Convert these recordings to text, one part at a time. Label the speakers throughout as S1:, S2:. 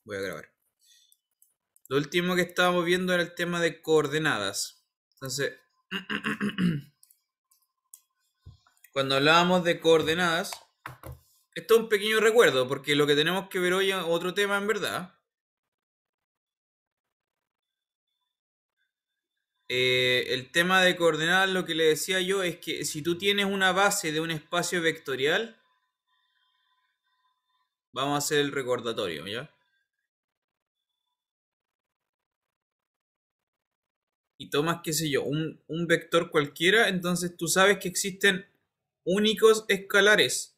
S1: voy a grabar. Lo último que estábamos viendo era el tema de coordenadas. Entonces, cuando hablábamos de coordenadas, esto es un pequeño recuerdo, porque lo que tenemos que ver hoy es otro tema en verdad. El tema de coordenadas, lo que le decía yo, es que si tú tienes una base de un espacio vectorial, vamos a hacer el recordatorio, ¿ya? Y tomas, qué sé yo, un vector cualquiera, entonces tú sabes que existen únicos escalares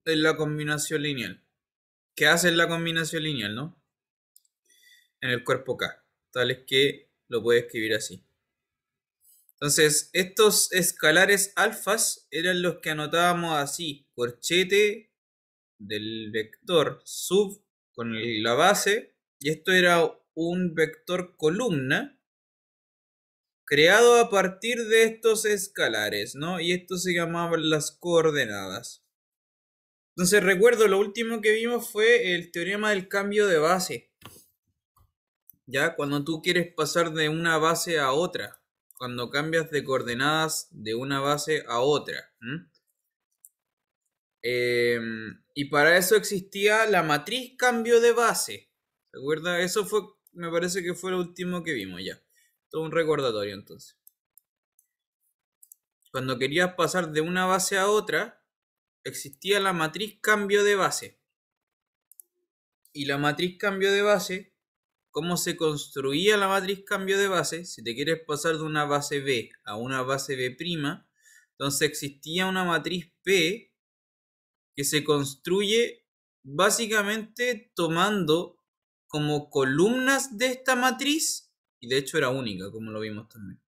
S1: en la combinación lineal. ¿Qué hace la combinación lineal, no? En el cuerpo K, tal es que lo puedes escribir así. Entonces, estos escalares alfas eran los que anotábamos así, corchete del vector sub con la base, y esto era un vector columna creado a partir de estos escalares, ¿no? Y esto se llamaban las coordenadas. Entonces recuerdo, lo último que vimos fue el teorema del cambio de base. Ya, cuando tú quieres pasar de una base a otra, cuando cambias de coordenadas de una base a otra. Y para eso existía la matriz cambio de base. ¿Se acuerda? Eso fue, me parece que fue lo último que vimos ya. Todo un recordatorio entonces. Cuando querías pasar de una base a otra, existía la matriz cambio de base. Y la matriz cambio de base, ¿cómo se construía la matriz cambio de base? Si te quieres pasar de una base B a una base B', entonces existía una matriz P que se construye básicamente tomando como columnas de esta matriz, y de hecho era única, como lo vimos también.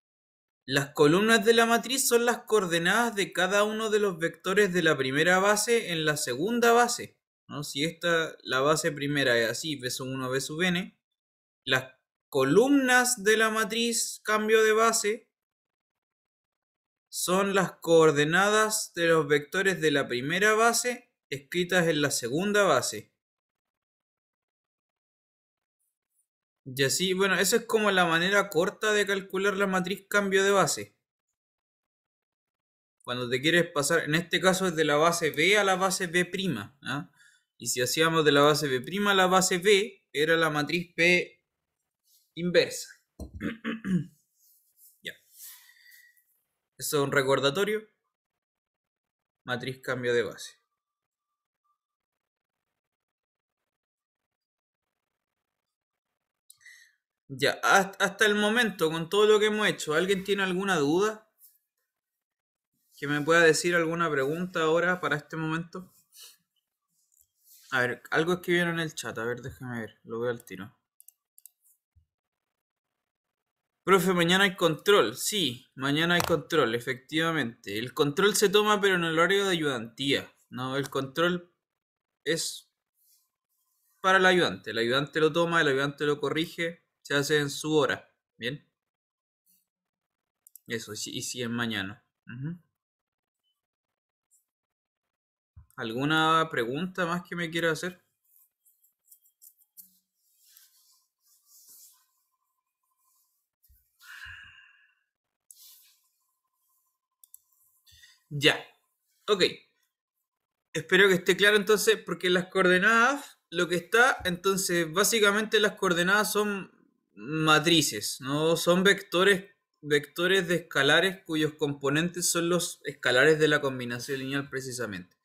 S1: Las columnas de la matriz son las coordenadas de cada uno de los vectores de la primera base en la segunda base, ¿no? Si la base primera es así, B sub 1, B sub n, las columnas de la matriz cambio de base son las coordenadas de los vectores de la primera base escritas en la segunda base. Y así, bueno, eso es como la manera corta de calcular la matriz cambio de base. Cuando te quieres pasar, en este caso es de la base B a la base B', ¿ah? Y si hacíamos de la base B' a la base B, era la matriz P inversa. Ya. Eso es un recordatorio. Matriz cambio de base. Ya, hasta el momento, con todo lo que hemos hecho, ¿alguien tiene alguna duda? ¿Que me pueda decir alguna pregunta ahora para este momento? A ver, algo escribieron en el chat, a ver, déjame ver, lo veo al tiro. Profe, mañana hay control. Sí, mañana hay control, efectivamente. El control se toma pero en el horario de ayudantía. No, el control es para el ayudante. El ayudante lo toma, el ayudante lo corrige, se hace en su hora. ¿Bien? Eso, y si es mañana. ¿Alguna pregunta más que me quiera hacer? Ya. Ok. Espero que esté claro entonces, porque las coordenadas, lo que está, entonces, básicamente las coordenadas son matrices, ¿no? Son vectores de escalares cuyos componentes son los escalares de la combinación lineal precisamente.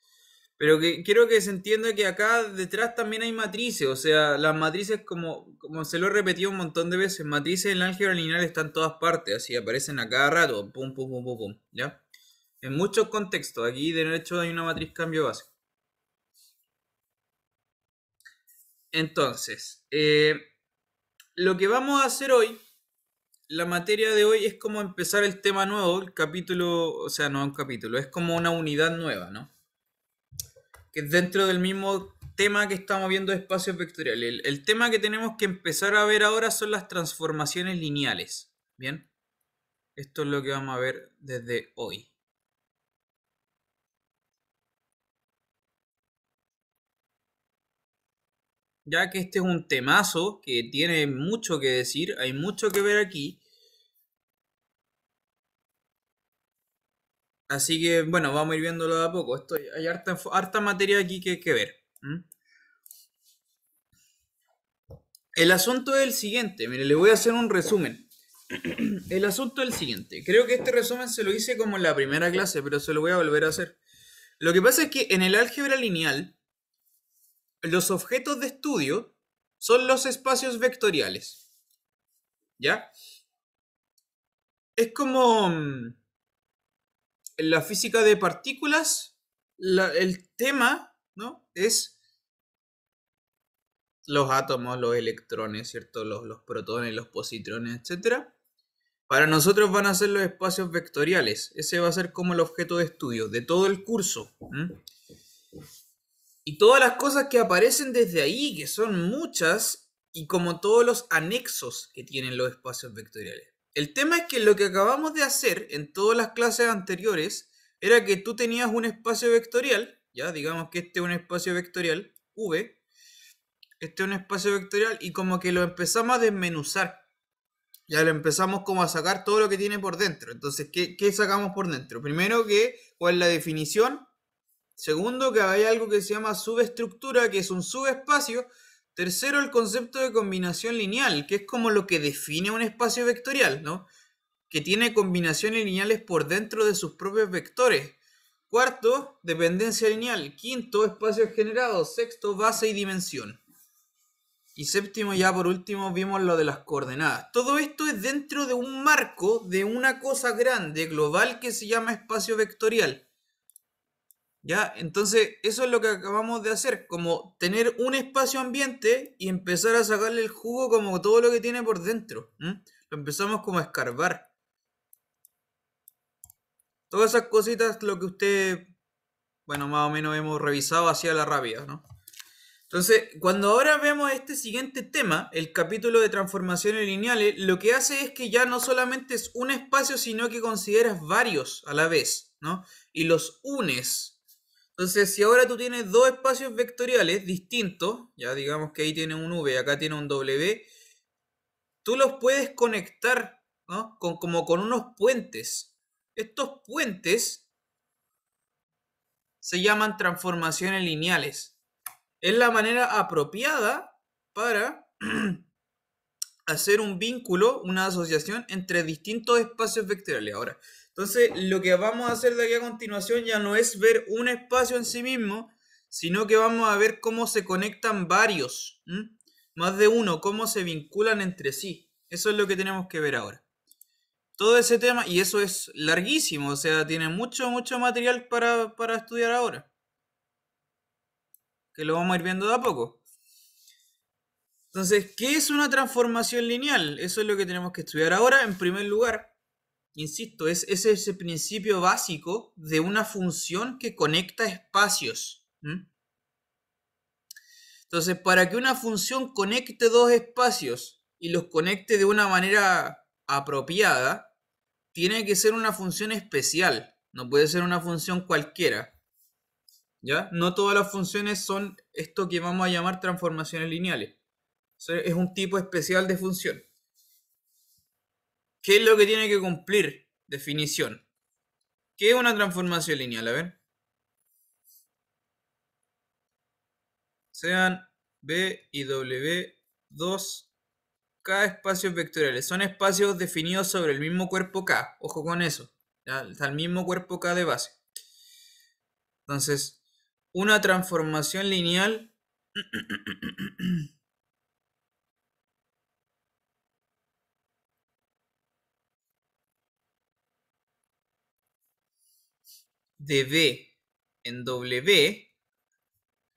S1: Pero que quiero que se entienda que acá detrás también hay matrices, o sea, las matrices como se lo he repetido un montón de veces, matrices en el álgebra lineal están en todas partes, así aparecen a cada rato, pum, pum, pum, pum, pum, ¿ya? En muchos contextos, aquí de hecho hay una matriz cambio base. Entonces, lo que vamos a hacer hoy, la materia de hoy es como empezar el tema nuevo, el capítulo, o sea, no un capítulo, es como una unidad nueva, ¿no? Que es dentro del mismo tema que estamos viendo de espacios vectoriales. El tema que tenemos que empezar a ver ahora son las transformaciones lineales, ¿bien? Esto es lo que vamos a ver desde hoy. ya que este es un temazo que tiene mucho que decir, hay mucho que ver aquí. Así que, bueno, vamos a ir viéndolo de a poco. Hay harta materia aquí que ver. ¿M? El asunto es el siguiente, mire, le voy a hacer un resumen. El asunto es el siguiente. Creo que este resumen se lo hice como en la primera clase, pero se lo voy a volver a hacer. Lo que pasa es que en el álgebra lineal, los objetos de estudio son los espacios vectoriales. ¿Ya? Es como en la física de partículas, el tema, ¿no? Es los átomos, los electrones, ¿cierto? Los protones, los positrones, etcétera. Para nosotros van a ser los espacios vectoriales. Ese va a ser como el objeto de estudio de todo el curso. Y todas las cosas que aparecen desde ahí, que son muchas, y como todos los anexos que tienen los espacios vectoriales. El tema es que lo que acabamos de hacer en todas las clases anteriores era que tú tenías un espacio vectorial, ya digamos que este es un espacio vectorial, V, este es un espacio vectorial, y como que lo empezamos a desmenuzar. Ya lo empezamos como a sacar todo lo que tiene por dentro. Entonces, ¿qué sacamos por dentro? Primero, ¿cuál es la definición? Segundo, que hay algo que se llama subestructura, que es un subespacio. Tercero, el concepto de combinación lineal, que es como lo que define un espacio vectorial, ¿no? Que tiene combinaciones lineales por dentro de sus propios vectores. Cuarto, dependencia lineal. Quinto, espacios generados. Sexto, base y dimensión. Y séptimo, ya por último, vimos lo de las coordenadas. Todo esto es dentro de un marco de una cosa grande, global, que se llama espacio vectorial. ¿Ya? Entonces, eso es lo que acabamos de hacer, como tener un espacio ambiente y empezar a sacarle el jugo como todo lo que tiene por dentro. Lo empezamos como a escarbar. Todas esas cositas, lo que usted, bueno, más o menos hemos revisado hacia la rápida, ¿no? Entonces, cuando ahora vemos este siguiente tema, el capítulo de transformaciones lineales, lo que hace es que ya no solamente es un espacio, sino que consideras varios a la vez, ¿no? Y los unes. Entonces, si ahora tú tienes dos espacios vectoriales distintos, ya digamos que ahí tiene un V y acá tiene un W, tú los puedes conectar, ¿no? Como con unos puentes. Estos puentes se llaman transformaciones lineales. Es la manera apropiada para hacer un vínculo, una asociación entre distintos espacios vectoriales. Ahora, entonces lo que vamos a hacer de aquí a continuación ya no es ver un espacio en sí mismo, sino que vamos a ver cómo se conectan varios, más de uno, cómo se vinculan entre sí. Eso es lo que tenemos que ver ahora. Todo ese tema, y eso es larguísimo, o sea, tiene mucho material para estudiar ahora, que lo vamos a ir viendo de a poco. Entonces, ¿qué es una transformación lineal? Eso es lo que tenemos que estudiar ahora. En primer lugar, insisto, es ese principio básico de una función que conecta espacios. Entonces, para que una función conecte dos espacios y los conecte de una manera apropiada, tiene que ser una función especial. No puede ser una función cualquiera. ¿Ya? No todas las funciones son esto que vamos a llamar transformaciones lineales. Es un tipo especial de función. ¿Qué es lo que tiene que cumplir? Definición. ¿Qué es una transformación lineal? A ver. Sean B y W dos K espacios vectoriales. Son espacios definidos sobre el mismo cuerpo K. Ojo con eso. ¿Ya? Está el mismo cuerpo K de base. Entonces, una transformación lineal de B en W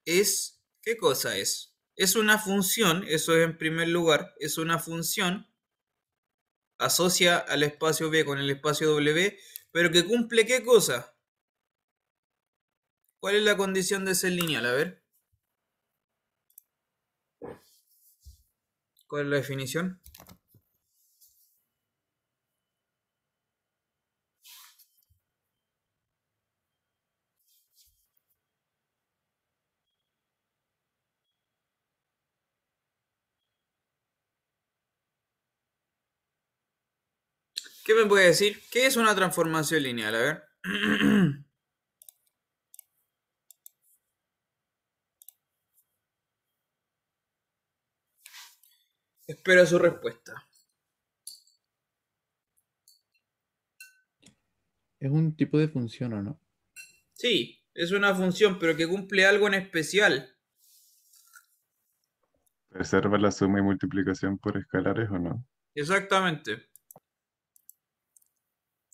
S1: es... ¿Qué cosa es? Es una función, eso es en primer lugar, es una función, asocia al espacio B con el espacio W, pero que cumple ¿qué cosa? ¿Cuál es la condición de ser lineal? A ver, ¿cuál es la definición? ¿Qué me puede decir? ¿Qué es una transformación lineal? A ver. Espero su respuesta.
S2: Es un tipo de función, ¿o no?
S1: Sí, es una función, pero que cumple algo en especial.
S3: ¿Preserva la suma y multiplicación por escalares o no?
S1: Exactamente.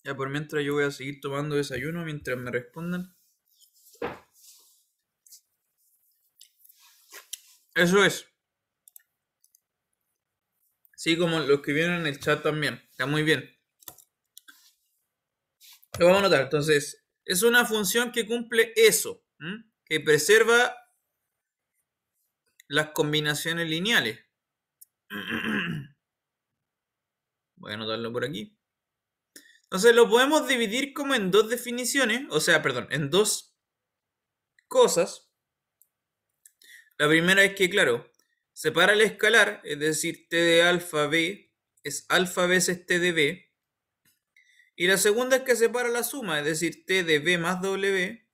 S1: Ya por mientras yo voy a seguir tomando desayuno mientras me respondan. Eso es. Sí, como lo escribieron en el chat también. Está muy bien. Lo vamos a notar. Entonces, es una función que cumple eso. Que preserva las combinaciones lineales. Voy a anotarlo por aquí. Entonces lo podemos dividir como en dos definiciones. O sea, perdón, en dos cosas. La primera es que, claro, separa el escalar, es decir, t de alfa b es alfa veces t de b. Y la segunda es que separa la suma, es decir, t de b más w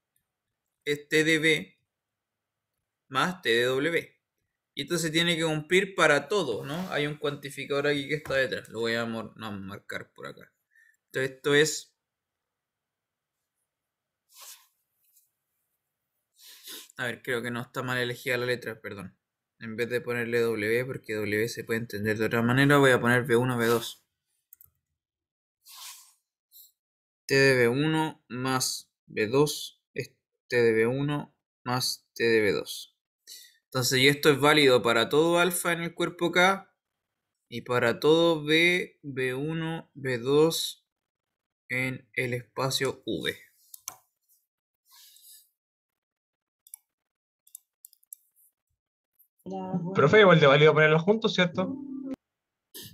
S1: es t de b más t de w. Y esto se tiene que cumplir para todo, ¿no? Hay un cuantificador aquí que está detrás. Lo voy a marcar por acá. Entonces esto es... A ver, creo que no está mal elegida la letra, perdón. En vez de ponerle W, porque W se puede entender de otra manera, voy a poner B1, B2. T de B1 más B2 es T de B1 más T de B2. Entonces, y esto es válido para todo alfa en el cuerpo K y para todo B, B1, B2 en el espacio V.
S4: Profe, igual de válido ponerlos juntos, ¿cierto?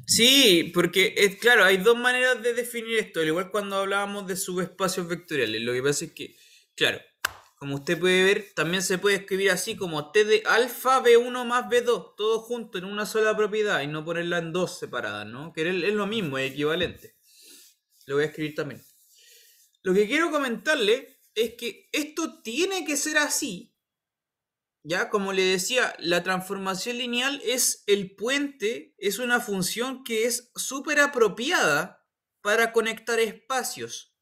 S1: Sí, porque es claro, hay dos maneras de definir esto, al igual cuando hablábamos de subespacios vectoriales. Lo que pasa es que, claro, como usted puede ver, también se puede escribir así como t de alfa b1 más b2, todo junto en una sola propiedad y no ponerla en dos separadas, ¿no? Que es lo mismo, es equivalente. Lo voy a escribir también. Lo que quiero comentarle es que esto tiene que ser así. Ya, como le decía, la transformación lineal es el puente, es una función que es súper apropiada para conectar espacios.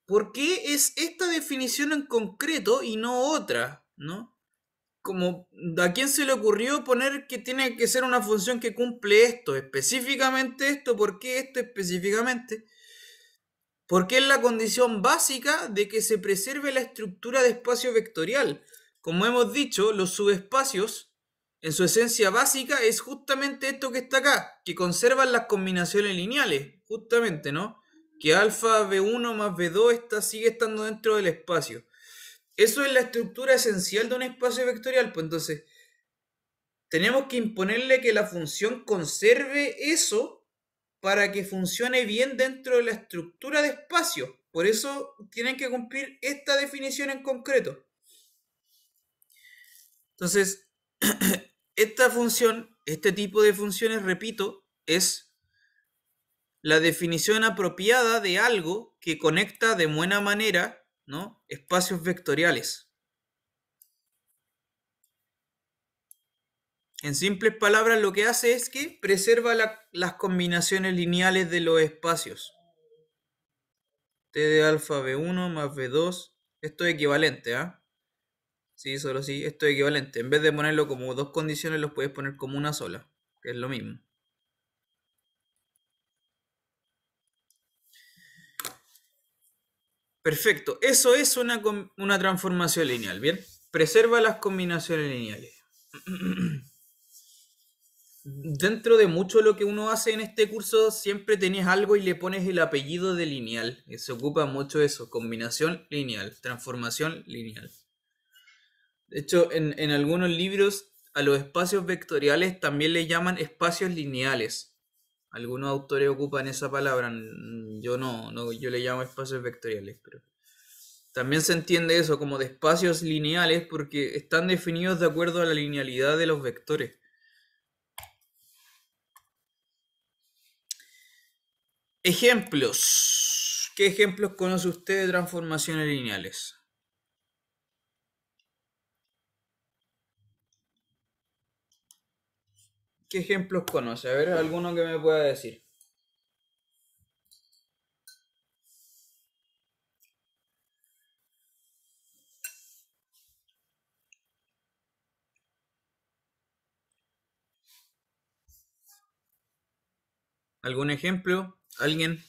S1: ¿Por qué es esta definición en concreto y no otra? ¿No? Como, ¿a quién se le ocurrió poner que tiene que ser una función que cumple esto, específicamente esto? ¿Por qué esto específicamente? Porque es la condición básica de que se preserve la estructura de espacio vectorial. Como hemos dicho, los subespacios, en su esencia básica, es justamente esto que está acá, que conservan las combinaciones lineales, justamente, ¿no? Que alfa b1 más b2 sigue estando dentro del espacio. Eso es la estructura esencial de un espacio vectorial, pues entonces tenemos que imponerle que la función conserve eso para que funcione bien dentro de la estructura de espacio. Por eso tienen que cumplir esta definición en concreto. Entonces, esta función, este tipo de funciones, repito, es la definición apropiada de algo que conecta de buena manera, ¿no?, espacios vectoriales. En simples palabras, lo que hace es que preserva las combinaciones lineales de los espacios. T de alfa B1 más B2. Esto es equivalente, ¿ah? Sí, solo sí, esto es equivalente. En vez de ponerlo como dos condiciones, los puedes poner como una sola, que es lo mismo. Perfecto, eso es una transformación lineal, ¿bien? Preserva las combinaciones lineales. Dentro de mucho lo que uno hace en este curso, siempre tenés algo y le pones el apellido de lineal. Se ocupa mucho eso, combinación lineal, transformación lineal. De hecho, en algunos libros a los espacios vectoriales también le llaman espacios lineales. Algunos autores ocupan esa palabra, yo no, yo le llamo espacios vectoriales, pero también se entiende eso como de espacios lineales porque están definidos de acuerdo a la linealidad de los vectores. Ejemplos. ¿Qué ejemplos conoce usted de transformaciones lineales? ¿Qué ejemplos conoce? A ver, alguno que me pueda decir. ¿Algún ejemplo? ¿Alguien?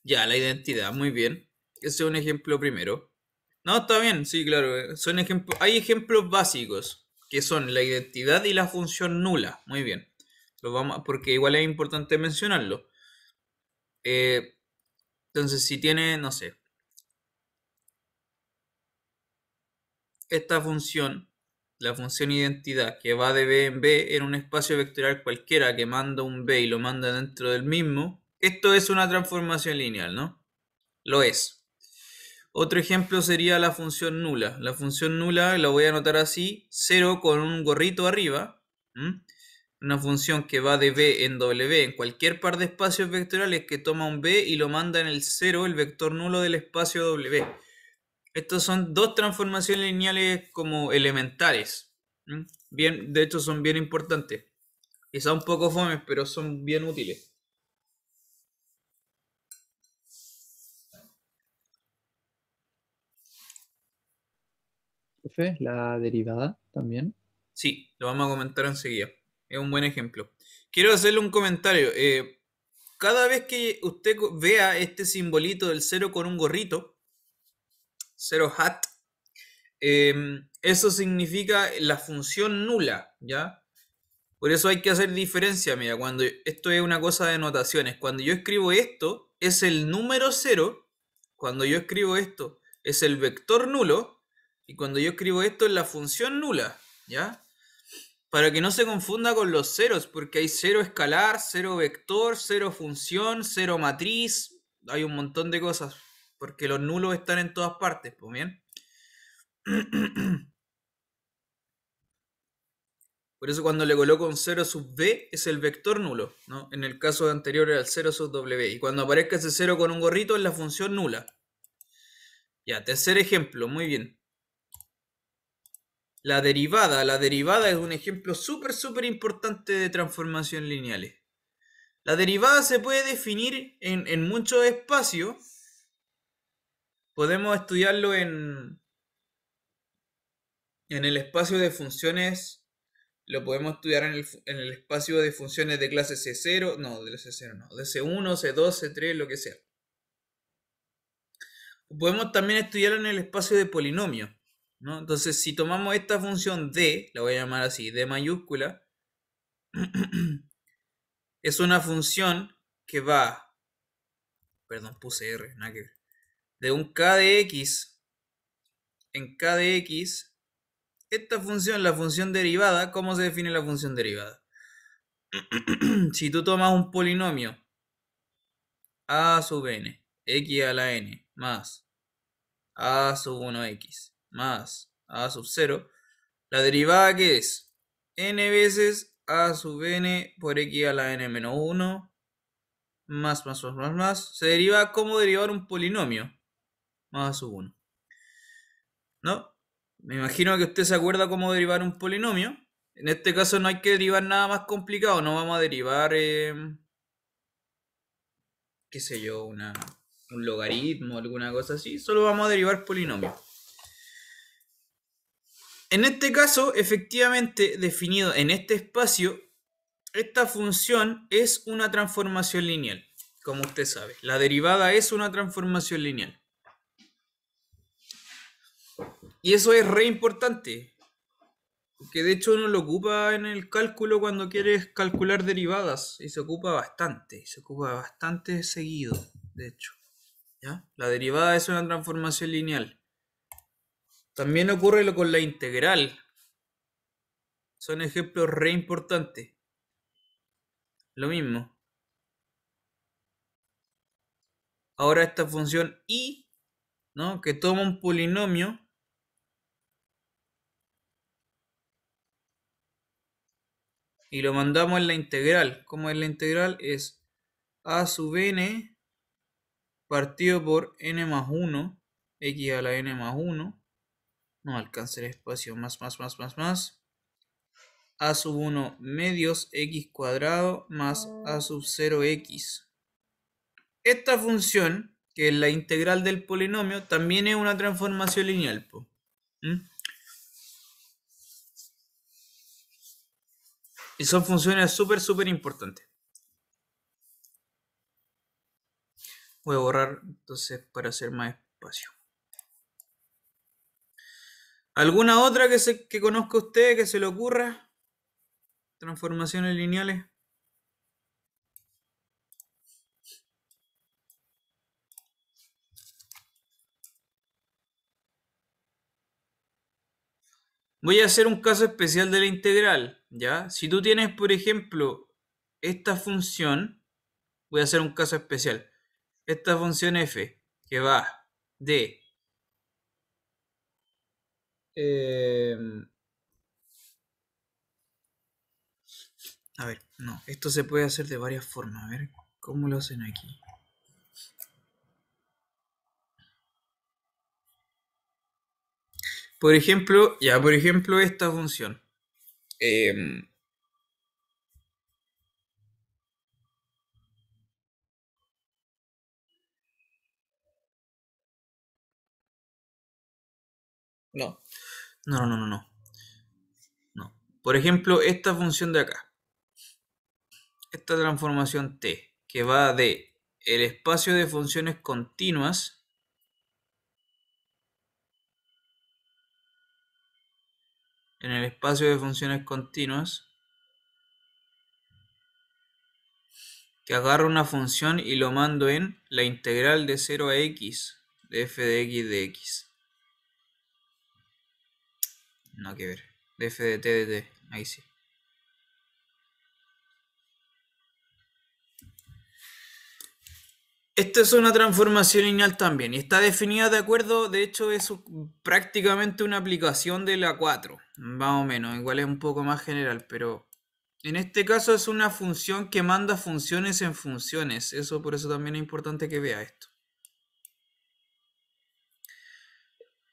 S1: Ya, la identidad, muy bien. Ese es un ejemplo primero. No, está bien, sí, claro. Son ejemplos. Hay ejemplos básicos, que son la identidad y la función nula. Muy bien. Porque igual es importante mencionarlo. Eh, entonces, si tiene, no sé, esta función, la función identidad, que va de B en B en un espacio vectorial cualquiera que manda un B y lo manda dentro del mismo, esto es una transformación lineal, ¿no? Lo es. Otro ejemplo sería la función nula. La función nula la voy a anotar así, 0 con un gorrito arriba. Una función que va de B en W en cualquier par de espacios vectoriales que toma un B y lo manda en el 0, el vector nulo del espacio W. Estos son dos transformaciones lineales como elementales. Bien, de hecho son bien importantes. Quizá un poco fomes, pero son bien útiles.
S2: Profe, la derivada también.
S1: Sí, lo vamos a comentar enseguida. Es un buen ejemplo. Quiero hacerle un comentario. Cada vez que usted vea este simbolito del 0 con un gorrito, 0 hat, eso significa la función nula, ¿ya? Por eso hay que hacer diferencia. Mira, cuando esto es una cosa de notaciones. Cuando yo escribo esto, es el número 0. Cuando yo escribo esto, es el vector nulo. Y cuando yo escribo esto, es la función nula, ¿ya? Para que no se confunda con los ceros, porque hay cero escalar, cero vector, cero función, cero matriz. Hay un montón de cosas. Porque los nulos están en todas partes, pues bien. Por eso cuando le coloco un 0 sub b es el vector nulo, ¿no? En el caso anterior era el 0 sub w. Y cuando aparezca ese 0 con un gorrito es la función nula. Ya, tercer ejemplo, muy bien. La derivada es un ejemplo súper importante de transformación lineales. La derivada se puede definir en muchos espacios. Podemos estudiarlo en el espacio de funciones. Lo podemos estudiar en el espacio de funciones de clase C0. No, de C0 no. De C1, C2, C3, lo que sea. Podemos también estudiarlo en el espacio de polinomios, ¿no? Entonces, si tomamos esta función D, la voy a llamar así, D mayúscula, es una función que va, perdón, puse R, nada que ver, de un k de x en k de x. Esta función, la función derivada, ¿cómo se define la función derivada? Si tú tomas un polinomio a sub n, x a la n, más a sub 1x, más a sub 0, la derivada que es n veces a sub n por x a la n menos 1, más, se deriva como derivar un polinomio, más a sub 1. ¿No? Me imagino que usted se acuerda cómo derivar un polinomio. En este caso no hay que derivar nada más complicado, no vamos a derivar, qué sé yo, un logaritmo, alguna cosa así, solo vamos a derivar polinomios. En este caso, efectivamente, definido en este espacio, esta función es una transformación lineal, como usted sabe. La derivada es una transformación lineal. Y eso es re importante, porque de hecho uno lo ocupa en el cálculo cuando quieres calcular derivadas, y se ocupa bastante seguido, de hecho. ¿Ya? La derivada es una transformación lineal. También ocurre con la integral. Son ejemplos re importantes. Lo mismo. Ahora esta función y, ¿no? Que toma un polinomio y lo mandamos en la integral. ¿Cómo es la integral? Es a sub n partido por n más 1, x a la n más 1. No alcanza el espacio, más. A sub 1 medios x cuadrado más a sub 0x. Esta función, que es la integral del polinomio, también es una transformación lineal. ¿Mm? Y son funciones súper importantes. Voy a borrar entonces para hacer más espacio. ¿Alguna otra que conozca usted, que se le ocurra? Transformaciones lineales. Voy a hacer un caso especial de la integral, ¿ya? Si tú tienes, por ejemplo, esta función, voy a hacer un caso especial. Esta función f, que va de... a ver, no, esto se puede hacer de varias formas. A ver, ¿cómo lo hacen aquí? Por ejemplo, esta función. No. Por ejemplo, esta función de acá. Esta transformación t, que va de el espacio de funciones continuas en el espacio de funciones continuas, que agarro una función y lo mando en la integral de 0 a x de f de x de x. No que ver. De f de t de t. Ahí sí. Esta es una transformación lineal también y está definida de acuerdo, de hecho es prácticamente una aplicación de la 4, más o menos, igual es un poco más general, pero en este caso es una función que manda funciones en funciones, por eso también es importante que vea esto.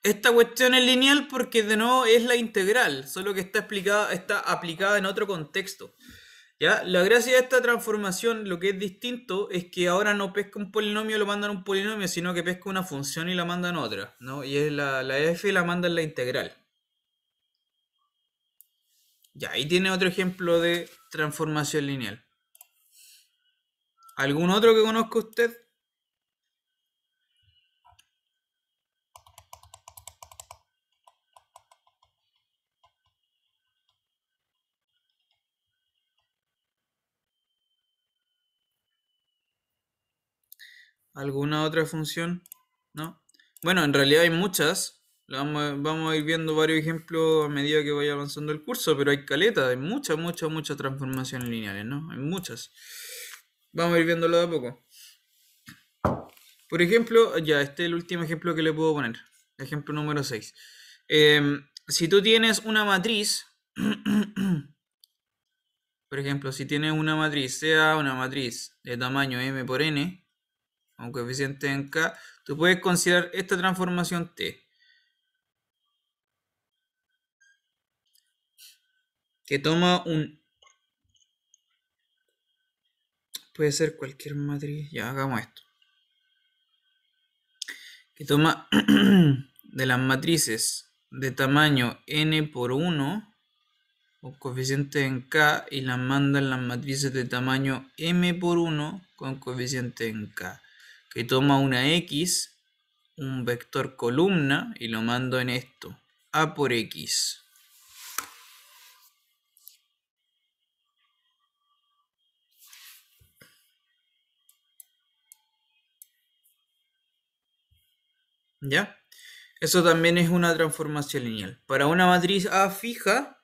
S1: Esta cuestión es lineal porque de nuevo es la integral, solo que está aplicada en otro contexto. ¿Ya? La gracia de esta transformación, lo que es distinto, es que ahora no pesca un polinomio y lo mandan a un polinomio, sino que pesca una función y la mandan a otra, ¿no? Y es la f la manda en la integral. Ya, ahí tiene otro ejemplo de transformación lineal. ¿Algún otro que conozca usted? ¿Alguna otra función? ¿No? Bueno, en realidad hay muchas. Vamos a ir viendo varios ejemplos a medida que vaya avanzando el curso, pero hay caleta, hay muchas transformaciones lineales, ¿no? Hay muchas. Vamos a ir viéndolo de a poco. Por ejemplo, ya, este es el último ejemplo que le puedo poner. Ejemplo número 6. Si tú tienes una matriz, por ejemplo, si tienes una matriz, sea una matriz de tamaño m por n, con coeficiente en k, tú puedes considerar esta transformación t, que toma un... puede ser cualquier matriz, ya hagamos esto. Que toma de las matrices de tamaño n por 1, con coeficiente en k, y las manda en las matrices de tamaño m por 1 con coeficiente en k, que toma una x, un vector columna, y lo mando en esto, a por x. ¿Ya? Eso también es una transformación lineal. Para una matriz A fija,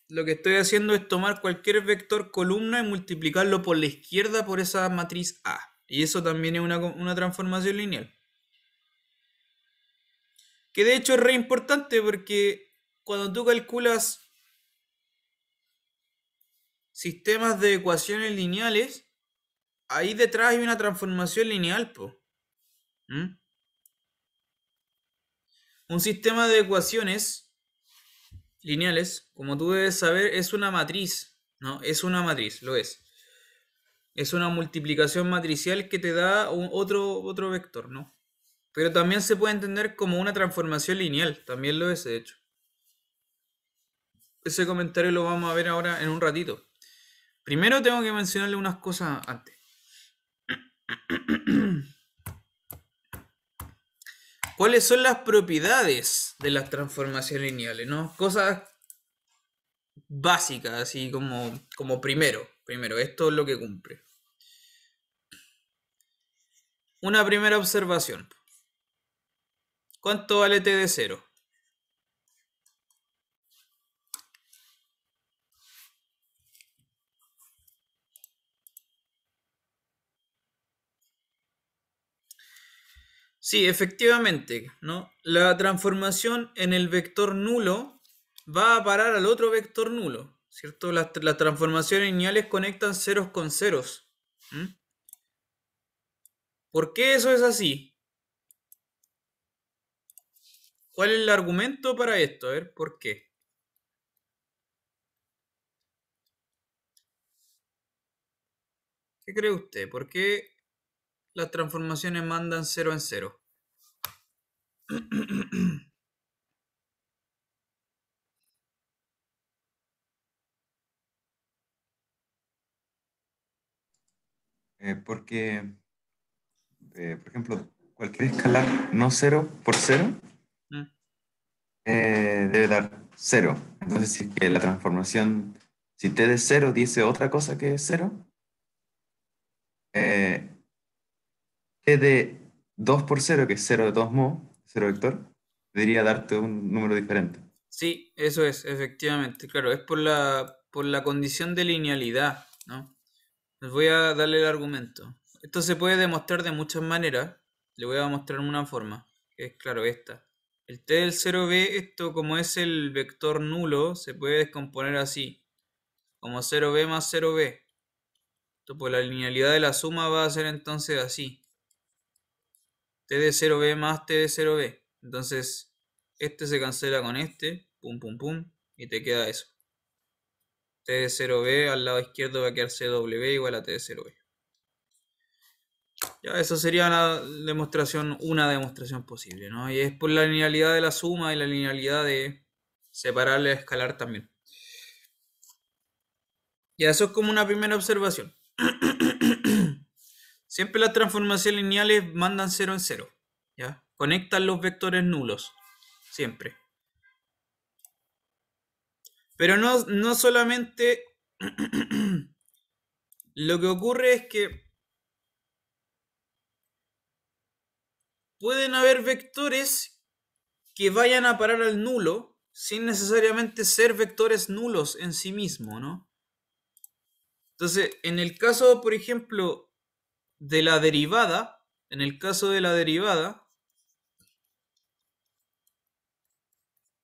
S1: lo que estoy haciendo es tomar cualquier vector columna y multiplicarlo por la izquierda por esa matriz A. Y eso también es una transformación lineal. Que de hecho es re importante porque cuando tú calculas sistemas de ecuaciones lineales, ahí detrás hay una transformación lineal, po. Un sistema de ecuaciones lineales, como tú debes saber, es una matriz, ¿no? Es una matriz, lo es. Es una multiplicación matricial que te da otro vector, ¿no? Pero también se puede entender como una transformación lineal, también lo es, de hecho. Ese comentario lo vamos a ver ahora en un ratito. Primero tengo que mencionarle unas cosas antes. ¿Cuáles son las propiedades de las transformaciones lineales, no? Cosas básicas, así como primero. Primero, esto es lo que cumple. Una primera observación. ¿Cuánto vale t de 0? Sí, efectivamente, ¿no? La transformación en el vector nulo va a parar al otro vector nulo, ¿cierto? Las transformaciones lineales conectan ceros con ceros. ¿Por qué eso es así? ¿Cuál es el argumento para esto? A ver, ¿por qué? ¿Qué cree usted? ¿Por qué las transformaciones mandan 0 en 0?
S5: Porque, por ejemplo, cualquier escalar no 0 por 0 debe dar 0. Entonces, si es que la transformación, si t de 0 dice otra cosa que 0, t de 2 por 0, que es 0 de todos modos, 0 vector, debería darte un número diferente.
S1: Sí, eso es, efectivamente. Claro, es por la condición de linealidad, ¿no? Les voy a darle el argumento. Esto se puede demostrar de muchas maneras. Le voy a mostrar una forma, que es, claro, esta. El t del 0b, esto como es el vector nulo, se puede descomponer así. Como 0b más 0b. Esto por la linealidad de la suma va a ser entonces así. T de 0b más t de 0b. Entonces, este se cancela con este. Pum, pum, pum. Y te queda eso. T de 0b al lado izquierdo va a quedar CW igual a T de 0b. Ya, eso sería una demostración posible, ¿no? Y es por la linealidad de la suma y la linealidad de separarle a escalar también. Ya, eso es como una primera observación. Siempre las transformaciones lineales mandan 0 en 0. ¿Ya? Conectan los vectores nulos. Siempre. Pero no solamente lo que ocurre es que pueden haber vectores que vayan a parar al nulo sin necesariamente ser vectores nulos en sí mismos, ¿no? Entonces, en el caso, por ejemplo, de la derivada,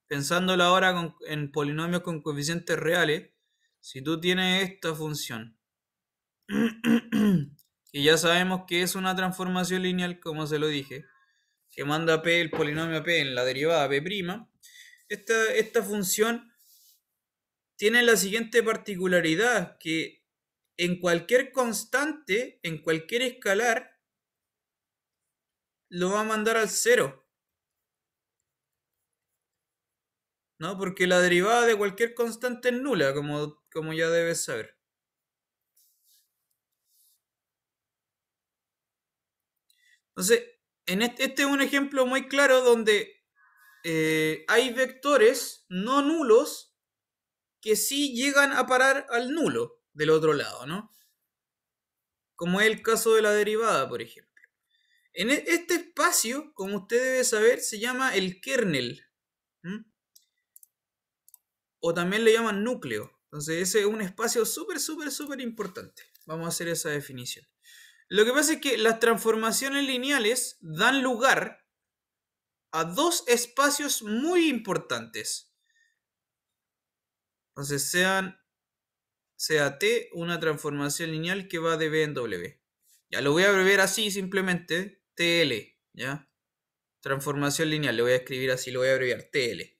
S1: pensándolo ahora en polinomios con coeficientes reales, si tú tienes esta función, que ya sabemos que es una transformación lineal, como se lo dije, que manda P, el polinomio P en la derivada P', esta función tiene la siguiente particularidad, que en cualquier constante, en cualquier escalar, lo va a mandar al 0. ¿No? Porque la derivada de cualquier constante es nula, como ya debes saber. Entonces, este es un ejemplo muy claro donde hay vectores no nulos que sí llegan a parar al nulo del otro lado, ¿no? Como es el caso de la derivada, por ejemplo. En este espacio, como usted debe saber, se llama el kernel. O también le llaman núcleo. Entonces ese es un espacio súper importante. Vamos a hacer esa definición. Lo que pasa es que las transformaciones lineales dan lugar a dos espacios muy importantes. Entonces sea T una transformación lineal que va de B en W. Ya lo voy a abreviar así simplemente, TL, ¿ya? Transformación lineal, le voy a escribir así, lo voy a abreviar, TL.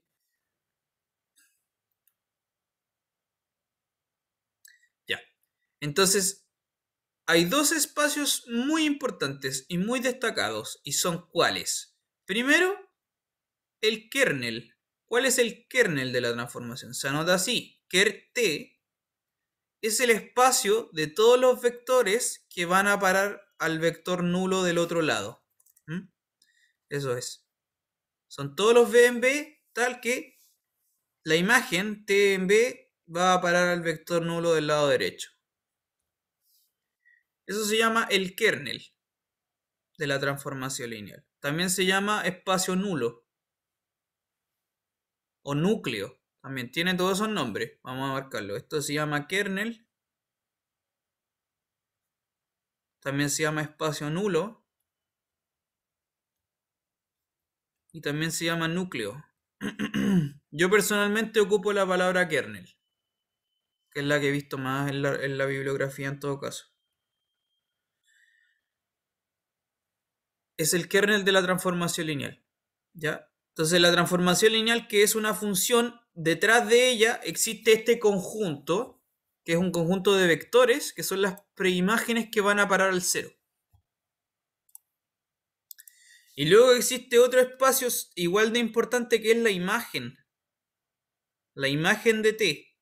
S1: Ya. Entonces, hay dos espacios muy importantes y muy destacados, y son ¿cuáles? Primero, el kernel. ¿Cuál es el kernel de la transformación? Se anota así, ker T es el espacio de todos los vectores que van a parar al vector nulo del otro lado. ¿Mm? Eso es. Son todos los B en B, tal que la imagen T en B va a parar al vector nulo del lado derecho. Eso se llama el kernel de la transformación lineal. También se llama espacio nulo o núcleo. También tiene todos esos nombres. Vamos a marcarlo. Esto se llama kernel. También se llama espacio nulo. Y también se llama núcleo. Yo personalmente ocupo la palabra kernel, que es la que he visto más en la bibliografía en todo caso. Es el kernel de la transformación lineal. ¿Ya? Entonces la transformación lineal, que es una función, detrás de ella existe este conjunto, que es un conjunto de vectores, que son las preimágenes que van a parar al cero. Y luego existe otro espacio igual de importante, que es la imagen. La imagen de T,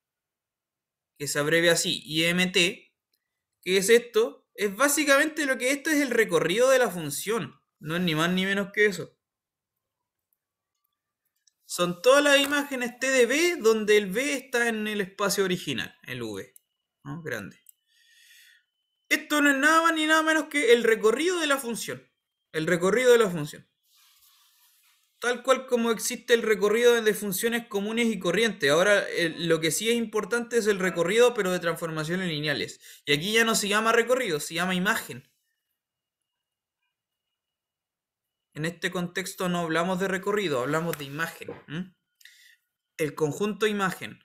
S1: que se abrevia así, IMT. ¿Qué es esto? Es básicamente lo que esto es el recorrido de la función. No es ni más ni menos que eso. Son todas las imágenes T de B donde el B está en el espacio original, el V, ¿no? Grande. Esto no es nada más ni nada menos que el recorrido de la función. El recorrido de la función. Tal cual como existe el recorrido de funciones comunes y corrientes. Ahora, lo que sí es importante es el recorrido, pero de transformaciones lineales. Y aquí ya no se llama recorrido, se llama imagen. En este contexto no hablamos de recorrido, hablamos de imagen. El conjunto imagen.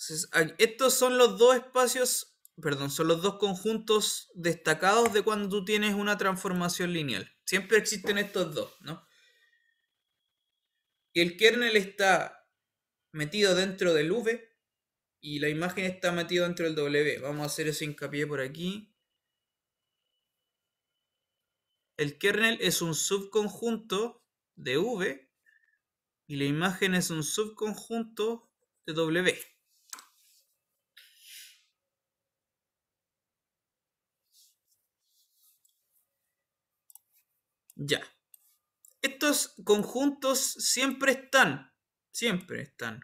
S1: Entonces, estos son los dos espacios, perdón, son los dos conjuntos destacados de cuando tú tienes una transformación lineal. Siempre existen estos dos, ¿no? Y el kernel está metido dentro del V y la imagen está metida dentro del W. Vamos a hacer ese hincapié por aquí. El kernel es un subconjunto de V y la imagen es un subconjunto de W. Ya. Estos conjuntos siempre están. Siempre están.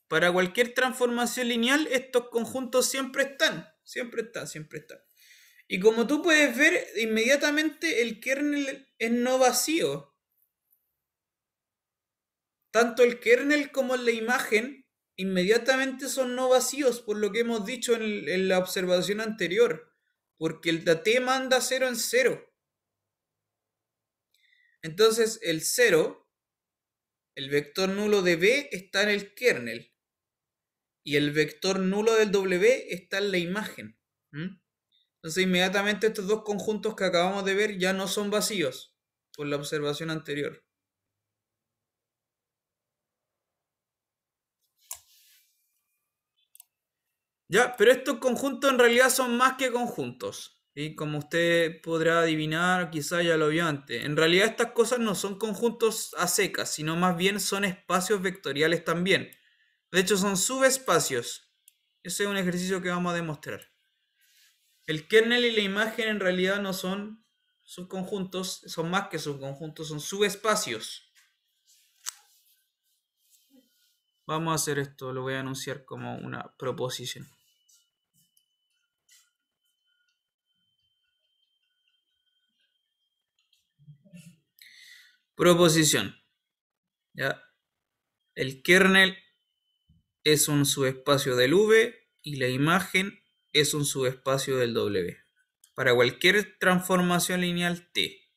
S1: Para cualquier transformación lineal, estos conjuntos siempre están. Siempre están, siempre están. Y como tú puedes ver, inmediatamente el kernel es no vacío. Tanto el kernel como la imagen inmediatamente son no vacíos, por lo que hemos dicho en la observación anterior. Porque el T manda 0 en 0. Entonces el 0, el vector nulo de B, está en el kernel. Y el vector nulo del W está en la imagen. Entonces inmediatamente estos dos conjuntos que acabamos de ver ya no son vacíos por la observación anterior. Ya, pero estos conjuntos en realidad son más que conjuntos. ¿Sí? Como usted podrá adivinar, quizá ya lo vio antes. En realidad estas cosas no son conjuntos a secas, sino más bien son espacios vectoriales también. De hecho son subespacios. Ese es un ejercicio que vamos a demostrar. El kernel y la imagen en realidad no son subconjuntos, son más que subconjuntos, son subespacios. Vamos a hacer esto, lo voy a anunciar como una proposición. Proposición. ¿Ya? El kernel es un subespacio del V y la imagen es un subespacio del W. Para cualquier transformación lineal T.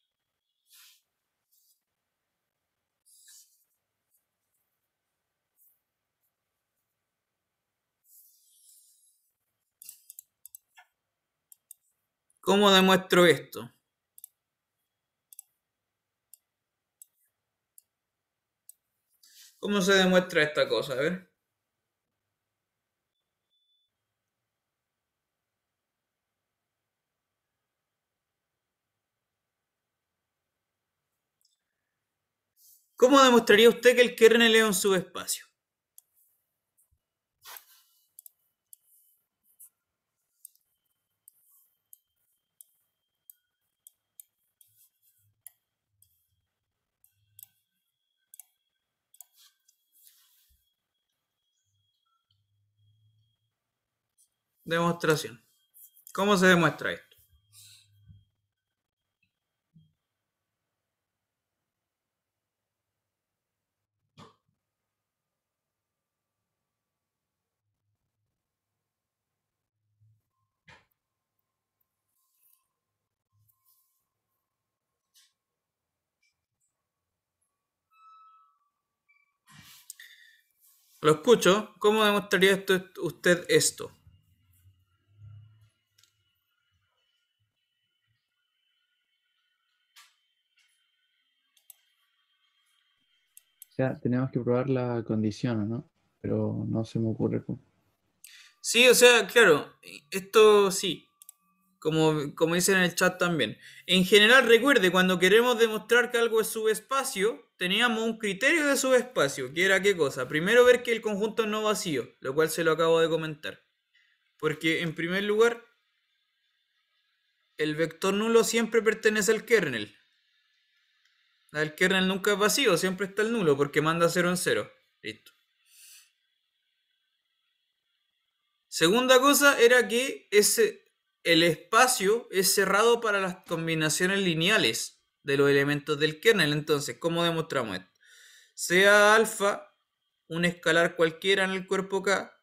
S1: ¿Cómo demuestro esto? ¿Cómo se demuestra esta cosa? A ver. ¿Cómo demostraría usted que el kernel es un subespacio? Demostración. ¿Cómo se demuestra esto? Lo escucho. ¿Cómo demostraría usted esto?
S2: O sea, tenemos que probar la condición, ¿no? Pero no se me ocurre cómo.
S1: Sí, o sea, claro, esto sí, como dicen en el chat también. En general, recuerde, cuando queremos demostrar que algo es subespacio, teníamos un criterio de subespacio, que era ¿qué cosa? Primero ver que el conjunto es no vacío, lo cual se lo acabo de comentar. Porque en primer lugar, el vector nulo siempre pertenece al kernel. El kernel nunca es vacío, siempre está el nulo, porque manda 0 en 0. Listo. Segunda cosa era que el espacio es cerrado para las combinaciones lineales de los elementos del kernel. Entonces, ¿cómo demostramos esto? Sea alfa un escalar cualquiera en el cuerpo K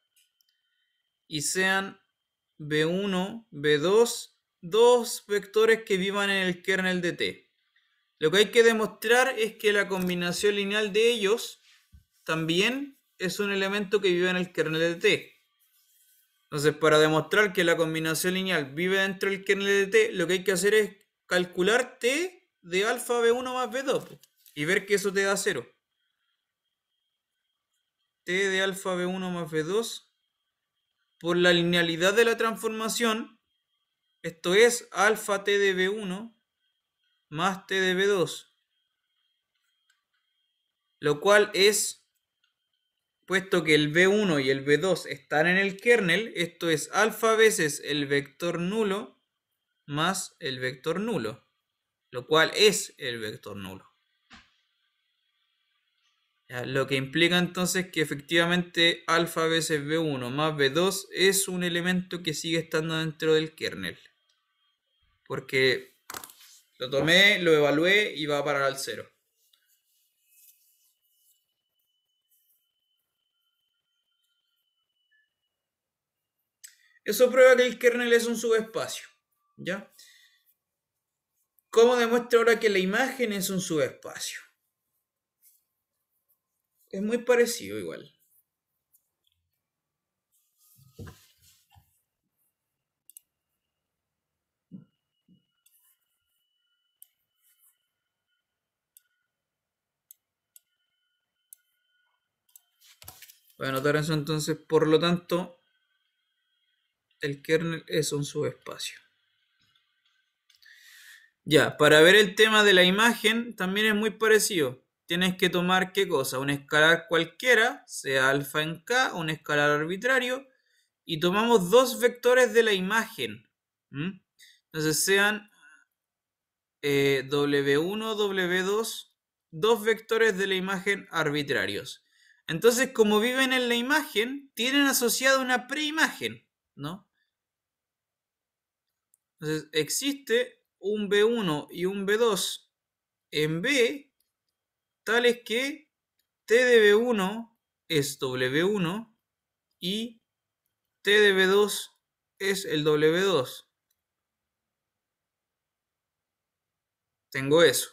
S1: y sean B1, B2, dos vectores que vivan en el kernel de T. Lo que hay que demostrar es que la combinación lineal de ellos también es un elemento que vive en el kernel de T. Entonces, para demostrar que la combinación lineal vive dentro del kernel de T, lo que hay que hacer es calcular T de alfa B1 más B2 y ver que eso te da 0. T de alfa B1 más B2 por la linealidad de la transformación, esto es alfa T de B1 más T de B2, lo cual es, puesto que el B1 y el B2 están en el kernel, esto es alfa veces el vector nulo más el vector nulo, lo cual es el vector nulo. Ya, lo que implica entonces que efectivamente alfa veces B1 más B2 es un elemento que sigue estando dentro del kernel. Porque lo tomé, lo evalué y va a parar al 0. Eso prueba que el kernel es un subespacio. ¿Ya? ¿Cómo demuestra ahora que la imagen es un subespacio? Es muy parecido igual. Voy a anotar eso entonces, por lo tanto, el kernel es un subespacio. Ya, para ver el tema de la imagen también es muy parecido. Tienes que tomar ¿qué cosa? Un escalar cualquiera, sea alfa en K, un escalar arbitrario, y tomamos dos vectores de la imagen. Entonces sean W1, W2, dos vectores de la imagen arbitrarios. Entonces, como viven en la imagen, tienen asociada una preimagen, ¿no? Entonces, existe un B1 y un B2 en B, tales que T de B1 es W1 y T de B2 es el W2. Tengo eso.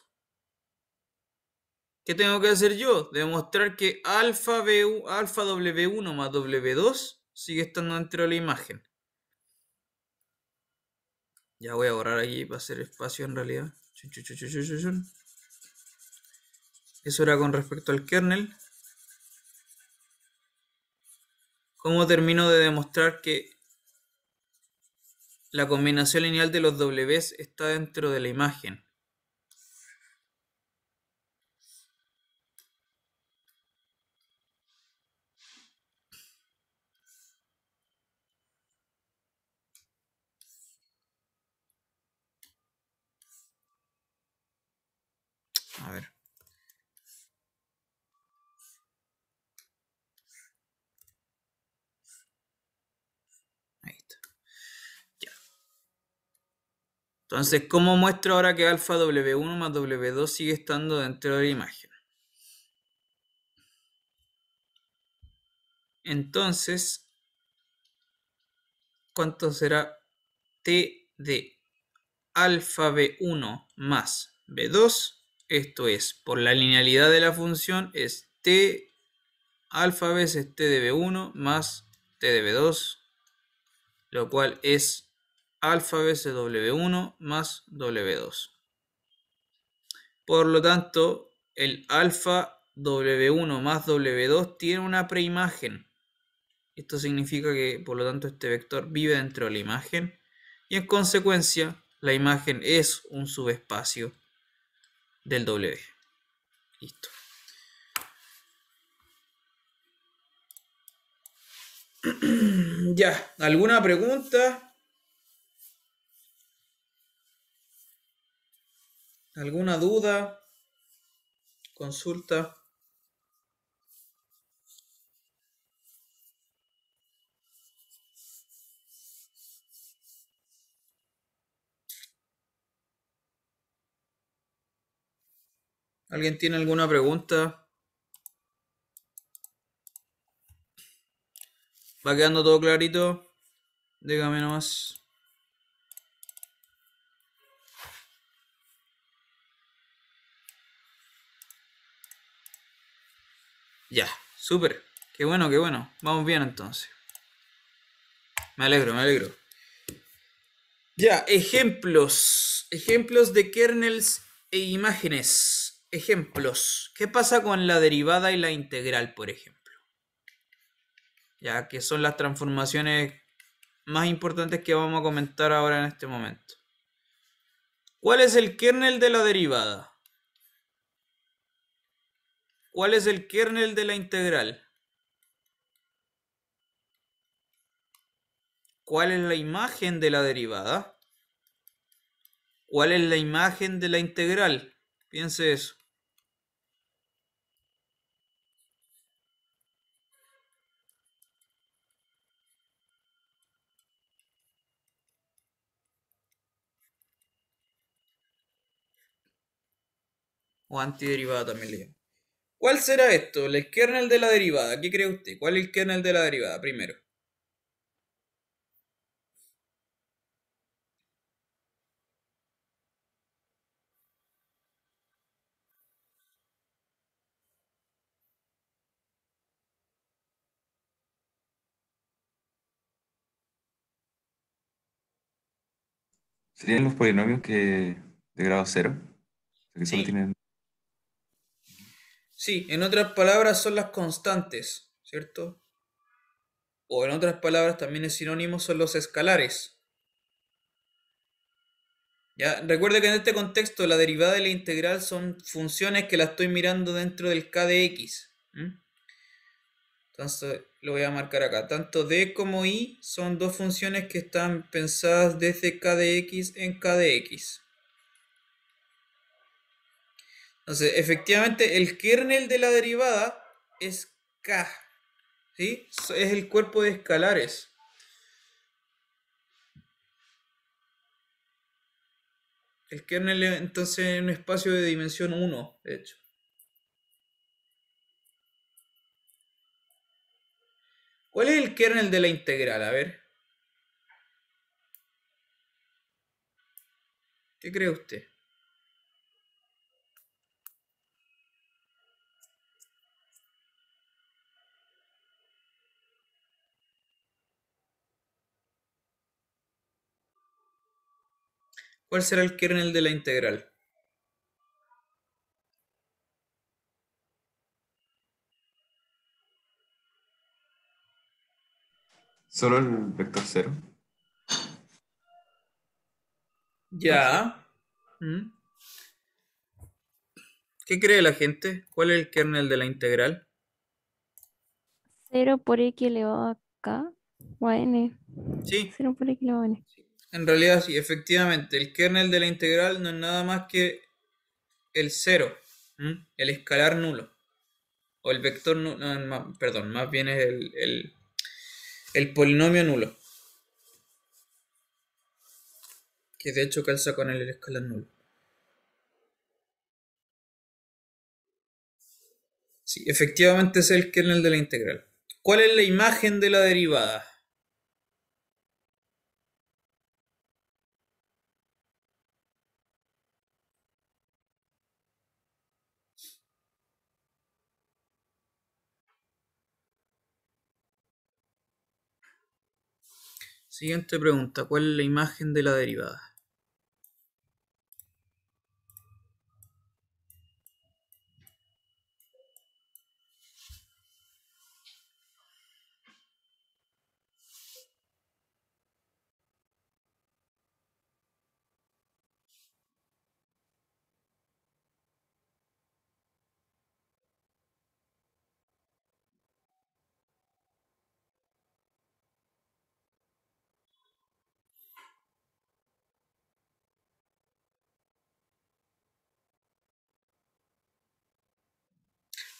S1: ¿Qué tengo que hacer yo? Demostrar que alfa W1 más W2 sigue estando dentro de la imagen. Ya voy a borrar aquí para hacer espacio en realidad. Chun, chun, chun, chun, chun, chun, chun. Eso era con respecto al kernel. ¿Cómo termino de demostrar que la combinación lineal de los Ws está dentro de la imagen? A ver. Ahí está. Ya. Entonces, ¿cómo muestro ahora que alfa W1 más W2 sigue estando dentro de la imagen? Entonces, ¿cuánto será T de alfa B1 más B2? Esto es, por la linealidad de la función, es T alfa veces T de B1 más T de B2, lo cual es alfa veces W1 más W2. Por lo tanto, el alfa W1 más W2 tiene una preimagen. Esto significa que, por lo tanto, este vector vive dentro de la imagen y, en consecuencia, la imagen es un subespacio del W. Listo. Ya, ¿alguna pregunta? ¿Alguna duda? ¿Consulta? ¿Alguien tiene alguna pregunta? ¿Va quedando todo clarito? Dígame nomás. Ya, súper. Qué bueno, qué bueno. Vamos bien entonces. Me alegro, me alegro. Ya, ejemplos. Ejemplos de kernels e imágenes. Ejemplos. ¿Qué pasa con la derivada y la integral, por ejemplo? Ya, que son las transformaciones más importantes que vamos a comentar ahora en este momento. ¿Cuál es el kernel de la derivada? ¿Cuál es el kernel de la integral? ¿Cuál es la imagen de la derivada? ¿Cuál es la imagen de la integral? Piense eso. O antiderivada también le llaman. ¿Cuál será esto? El kernel de la derivada. ¿Qué cree usted? ¿Cuál es el kernel de la derivada? Primero.
S5: ¿Serían los polinomios de grado cero? Que solo
S1: Sí.
S5: tienen...
S1: Sí, en otras palabras son las constantes, ¿cierto? O en otras palabras también es sinónimo, son los escalares. Ya, recuerde que en este contexto la derivada y la integral son funciones que la estoy mirando dentro del k de x. Entonces lo voy a marcar acá. Tanto d como y son dos funciones que están pensadas desde k de x en k de x. Entonces, efectivamente, el kernel de la derivada es k. ¿Sí? Es el cuerpo de escalares. El kernel entonces es un espacio de dimensión 1, de hecho. ¿Cuál es el kernel de la integral? A ver. ¿Qué cree usted? ¿Cuál será el kernel de la integral?
S5: Solo el vector 0.
S1: Ya. ¿Mm? ¿Qué cree la gente? ¿Cuál es el kernel de la integral?
S6: 0 por x elevado a k o a n.
S1: Sí,
S6: 0 por x elevado a n.
S1: en realidad sí, efectivamente. El kernel de la integral no es nada más que el cero, el escalar nulo. O el vector nulo, perdón, más bien es el polinomio nulo. Que de hecho calza con el escalar nulo. Sí, efectivamente es el kernel de la integral. ¿Cuál es la imagen de la derivada? Siguiente pregunta, ¿cuál es la imagen de la derivada?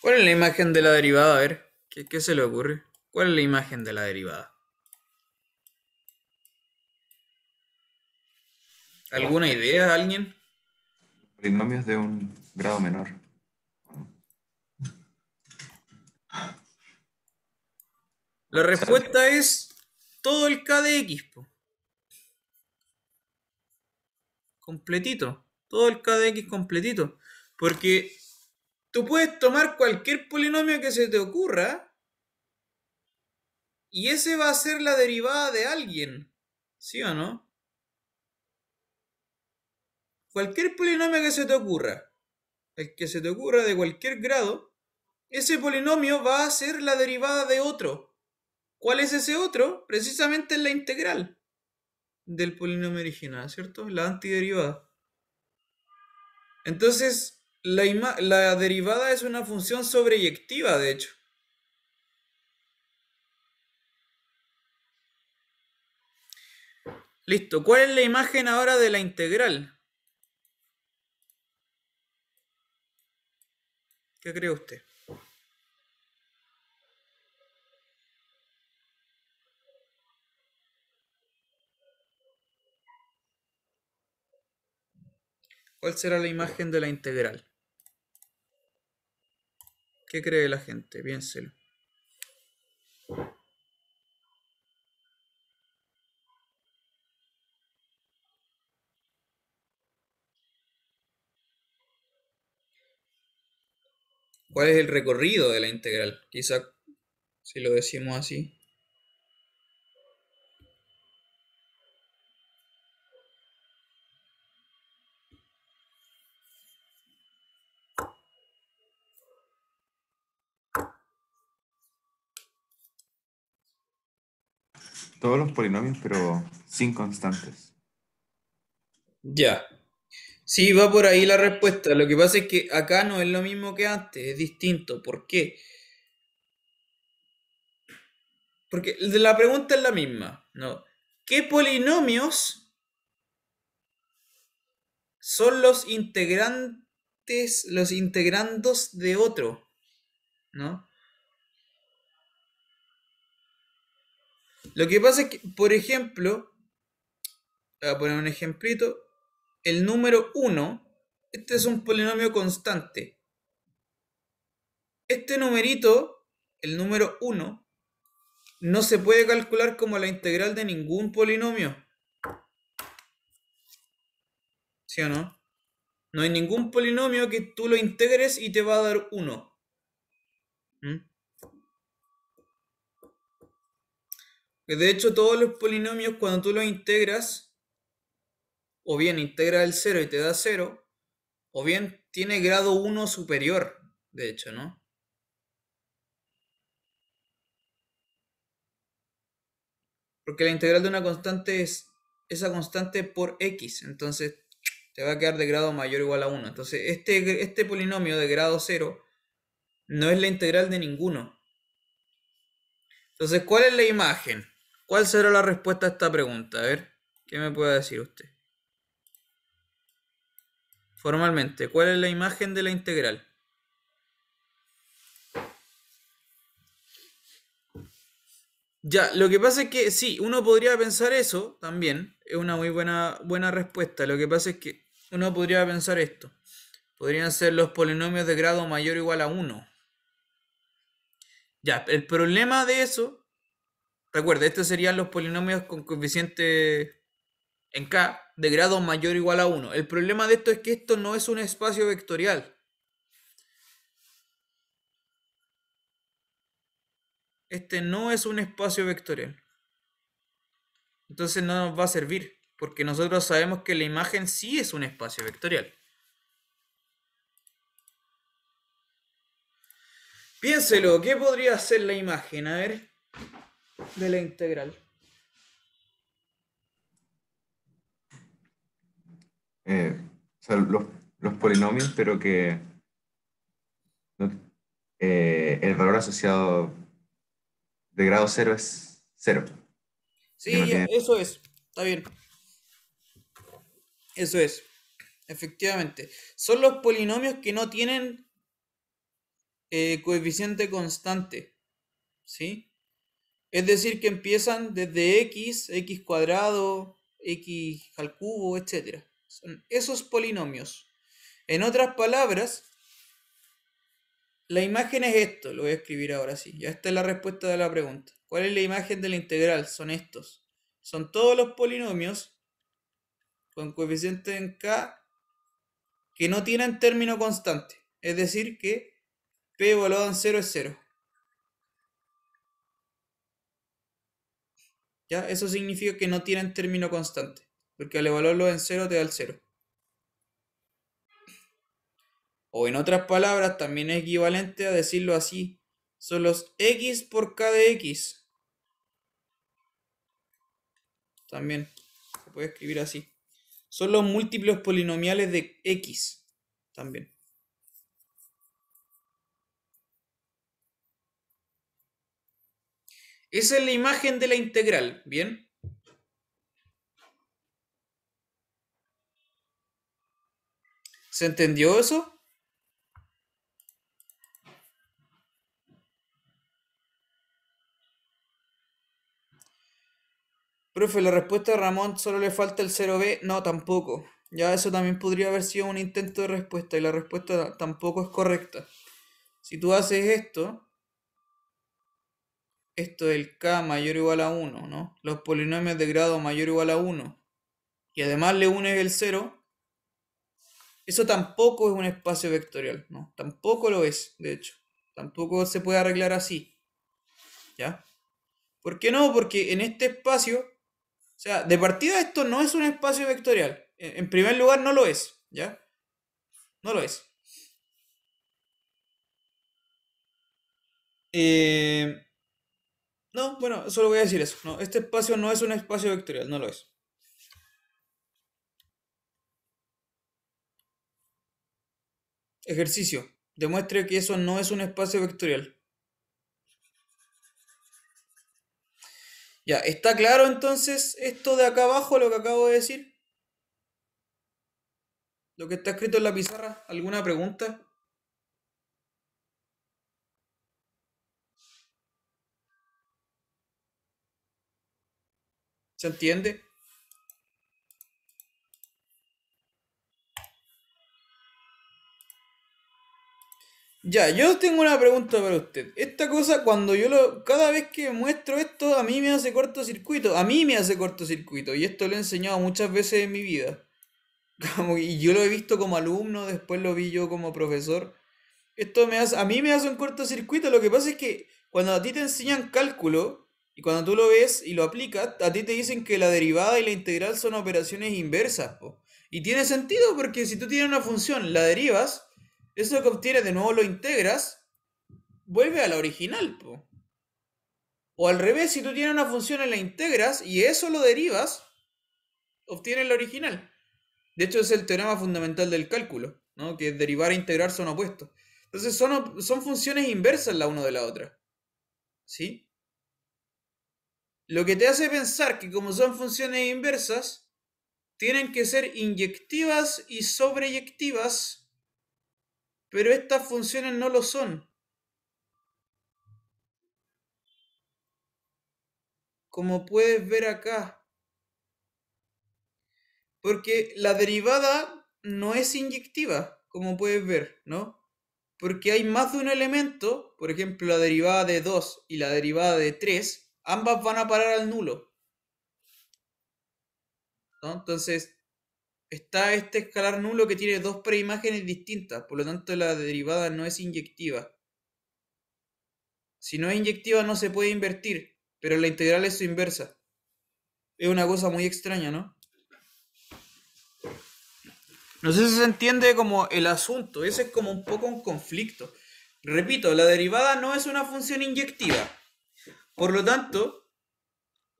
S1: ¿Cuál es la imagen de la derivada? A ver, ¿qué se le ocurre? ¿Cuál es la imagen de la derivada? ¿Alguna idea, alguien?
S5: Polinomios de un grado menor.
S1: La respuesta es todo el k de x, po. Completito. Todo el k de x completito. Porque tú puedes tomar cualquier polinomio que se te ocurra y ese va a ser la derivada de alguien. ¿Sí o no? Cualquier polinomio que se te ocurra, el que se te ocurra de cualquier grado, ese polinomio va a ser la derivada de otro. ¿Cuál es ese otro? Precisamente es la integral del polinomio original, ¿cierto? La antiderivada. Entonces, la derivada es una función sobreyectiva, de hecho. Listo, ¿cuál es la imagen ahora de la integral? ¿Qué cree usted? ¿Cuál será la imagen de la integral? ¿Qué cree la gente? Piénselo. ¿Cuál es el recorrido de la integral? Quizá si lo decimos así.
S5: Todos los polinomios, pero sin constantes.
S1: Ya. Sí, va por ahí la respuesta. Lo que pasa es que acá no es lo mismo que antes, es distinto. ¿Por qué? Porque la pregunta es la misma, ¿no? ¿Qué polinomios son los integrantes, los integrandos de otro? ¿No? Lo que pasa es que, por ejemplo, voy a poner un ejemplito, el número 1, este es un polinomio constante. Este numerito, el número 1, no se puede calcular como la integral de ningún polinomio. ¿Sí o no? No hay ningún polinomio que tú lo integres y te va a dar 1. De hecho, todos los polinomios, cuando tú los integras, o bien integra el 0 y te da 0, o bien tiene grado 1 superior, de hecho, ¿no? Porque la integral de una constante es esa constante por x, entonces te va a quedar de grado mayor o igual a 1. Entonces este polinomio de grado 0 no es la integral de ninguno. Entonces, ¿cuál es la imagen? ¿Cuál será la respuesta a esta pregunta? A ver, ¿qué me puede decir usted? Formalmente, ¿cuál es la imagen de la integral? Ya, lo que pasa es que sí, uno podría pensar eso también, es una muy buena respuesta. Lo que pasa es que uno podría pensar esto. Podrían ser los polinomios de grado mayor o igual a 1. Ya, el problema de eso, recuerda, estos serían los polinomios con coeficiente en K de grado mayor o igual a 1. El problema de esto es que esto no es un espacio vectorial. Este no es un espacio vectorial. Entonces no nos va a servir, porque nosotros sabemos que la imagen sí es un espacio vectorial. Piénselo, ¿qué podría ser la imagen? A ver, de la integral.
S5: O sea, los polinomios, pero que el valor asociado de grado 0 es 0.
S1: Sí,
S5: Que no
S1: ya,
S5: tiene-
S1: eso es. Está bien. Eso es. Efectivamente. Son los polinomios que no tienen coeficiente constante. ¿Sí? Es decir, que empiezan desde x, x cuadrado, x al cubo, etc. Son esos polinomios. En otras palabras, la imagen es esto. Lo voy a escribir ahora sí. Ya esta es la respuesta de la pregunta. ¿Cuál es la imagen de la integral? Son estos. Son todos los polinomios con coeficiente en k que no tienen término constante. Es decir, que p evaluado en 0 es 0. ¿Ya? Eso significa que no tienen término constante. Porque al evaluarlo en 0 te da el 0. O en otras palabras, también es equivalente a decirlo así. Son los x por k de x. También se puede escribir así. Son los múltiplos polinomiales de x. También. Esa es la imagen de la integral. ¿Bien? ¿Se entendió eso? Profe, la respuesta de Ramón solo le falta el 0b. No, tampoco. Ya eso también podría haber sido un intento de respuesta y la respuesta tampoco es correcta. Si tú haces esto del k mayor o igual a 1, ¿no? Los polinomios de grado mayor o igual a 1, y además le unes el 0, eso tampoco es un espacio vectorial, ¿no? Tampoco lo es, de hecho. Tampoco se puede arreglar así. ¿Ya? ¿Por qué no? Porque en este espacio, o sea, de partida esto no es un espacio vectorial. En primer lugar no lo es, ¿ya? No lo es. No, bueno, solo voy a decir eso. No, este espacio no es un espacio vectorial, no lo es. Ejercicio. Demuestre que eso no es un espacio vectorial. Ya, ¿está claro entonces esto de acá abajo, lo que acabo de decir? Lo que está escrito en la pizarra. ¿Alguna pregunta? ¿Se entiende? Ya, yo tengo una pregunta para usted. Esta cosa, cada vez que muestro esto, a mí me hace cortocircuito. A mí me hace cortocircuito. Y esto lo he enseñado muchas veces en mi vida. Y yo lo he visto como alumno, después lo vi yo como profesor. A mí me hace un cortocircuito. Lo que pasa es que cuando a ti te enseñan cálculo Y cuando tú lo ves y lo aplicas, a ti te dicen que la derivada y la integral son operaciones inversas, po. Y tiene sentido porque si tú tienes una función, la derivas, eso que obtienes de nuevo lo integras, vuelve a la original, po. O al revés, si tú tienes una función y la integras y eso lo derivas, obtienes la original. De hecho, es el teorema fundamental del cálculo, ¿no? Que derivar e integrar son opuestos. Entonces son funciones inversas la una de la otra. ¿Sí? Lo que te hace pensar que como son funciones inversas, tienen que ser inyectivas y sobreyectivas, pero estas funciones no lo son. Como puedes ver acá. Porque la derivada no es inyectiva, como puedes ver, ¿no? Porque hay más de un elemento, por ejemplo, la derivada de 2 y la derivada de 3, ambas van a parar al nulo, ¿no? Entonces, está este escalar nulo que tiene dos preimágenes distintas, por lo tanto la derivada no es inyectiva. Si no es inyectiva no se puede invertir, pero la integral es su inversa. Es una cosa muy extraña, ¿no? No sé si se entiende como el asunto, ese es como un poco un conflicto. Repito, la derivada no es una función inyectiva, por lo tanto,